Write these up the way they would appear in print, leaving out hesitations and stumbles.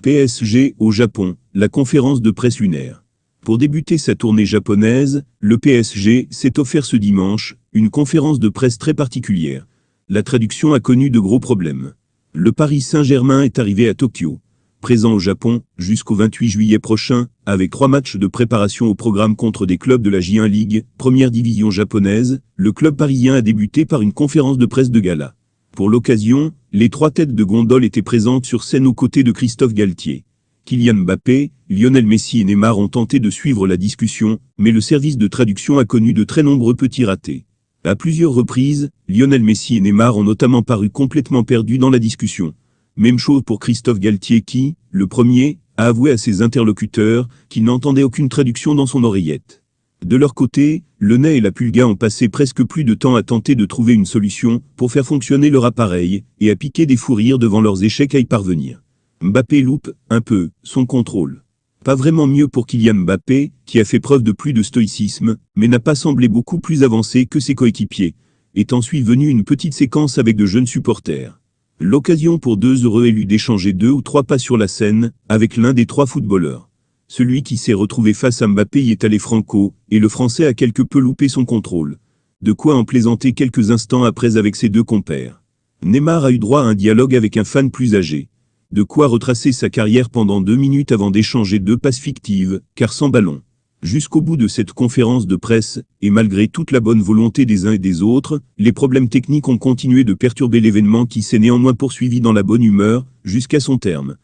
PSG au Japon, la conférence de presse lunaire. Pour débuter sa tournée japonaise, le PSG s'est offert ce dimanche une conférence de presse très particulière. La traduction a connu de gros problèmes. Le Paris Saint-Germain est arrivé à Tokyo, présent au Japon jusqu'au 28 juillet prochain, avec 3 matchs de préparation au programme contre des clubs de la J1 League, première division japonaise. Le club parisien a débuté par une conférence de presse de gala. Pour l'occasion, les 3 têtes de gondole étaient présentes sur scène aux côtés de Christophe Galtier. Kylian Mbappé, Lionel Messi et Neymar ont tenté de suivre la discussion, mais le service de traduction a connu de très nombreux petits ratés. À plusieurs reprises, Lionel Messi et Neymar ont notamment paru complètement perdus dans la discussion. Même chose pour Christophe Galtier qui, le premier, a avoué à ses interlocuteurs qu'il n'entendait aucune traduction dans son oreillette. De leur côté, le Ney et la Pulga ont passé presque plus de temps à tenter de trouver une solution pour faire fonctionner leur appareil et à piquer des fous rires devant leurs échecs à y parvenir. Mbappé loupe, un peu, son contrôle. Pas vraiment mieux pour Kylian Mbappé, qui a fait preuve de plus de stoïcisme, mais n'a pas semblé beaucoup plus avancé que ses coéquipiers. Est ensuite venue une petite séquence avec de jeunes supporters. L'occasion pour 2 heureux élus d'échanger 2 ou 3 pas sur la scène, avec l'un des 3 footballeurs. Celui qui s'est retrouvé face à Mbappé y est allé franco, et le Français a quelque peu loupé son contrôle. De quoi en plaisanter quelques instants après avec ses 2 compères. Neymar a eu droit à un dialogue avec un fan plus âgé. De quoi retracer sa carrière pendant 2 minutes avant d'échanger 2 passes fictives, car sans ballon. Jusqu'au bout de cette conférence de presse, et malgré toute la bonne volonté des uns et des autres, les problèmes techniques ont continué de perturber l'événement qui s'est néanmoins poursuivi dans la bonne humeur, jusqu'à son terme.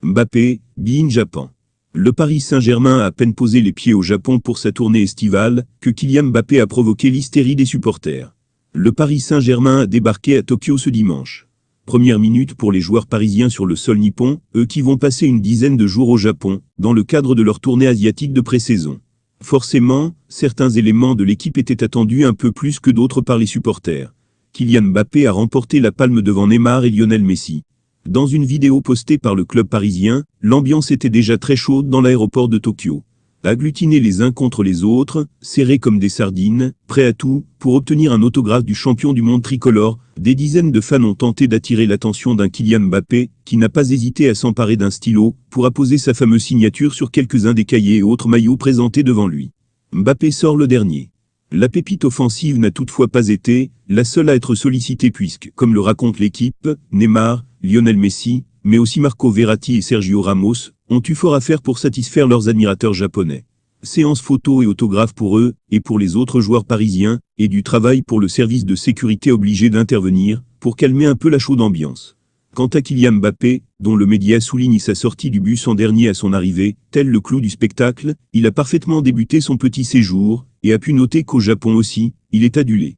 Mbappé, Be in Japan. Le Paris Saint-Germain a à peine posé les pieds au Japon pour sa tournée estivale, que Kylian Mbappé a provoqué l'hystérie des supporters. Le Paris Saint-Germain a débarqué à Tokyo ce dimanche. Première minute pour les joueurs parisiens sur le sol nippon, eux qui vont passer une dizaine de jours au Japon, dans le cadre de leur tournée asiatique de pré-saison. Forcément, certains éléments de l'équipe étaient attendus un peu plus que d'autres par les supporters. Kylian Mbappé a remporté la palme devant Neymar et Lionel Messi. Dans une vidéo postée par le club parisien, l'ambiance était déjà très chaude dans l'aéroport de Tokyo. Agglutinés les uns contre les autres, serrés comme des sardines, prêts à tout, pour obtenir un autographe du champion du monde tricolore, des dizaines de fans ont tenté d'attirer l'attention d'un Kylian Mbappé, qui n'a pas hésité à s'emparer d'un stylo, pour apposer sa fameuse signature sur quelques-uns des cahiers et autres maillots présentés devant lui. Mbappé sort le dernier. La pépite offensive n'a toutefois pas été la seule à être sollicitée puisque, comme le raconte l'équipe, Neymar, Lionel Messi, mais aussi Marco Verratti et Sergio Ramos, ont eu fort à faire pour satisfaire leurs admirateurs japonais. Séance photo et autographes pour eux, et pour les autres joueurs parisiens, et du travail pour le service de sécurité obligé d'intervenir, pour calmer un peu la chaude ambiance. Quant à Kylian Mbappé, dont le média souligne sa sortie du bus en dernier à son arrivée, tel le clou du spectacle, il a parfaitement débuté son petit séjour, et a pu noter qu'au Japon aussi, il est adulé.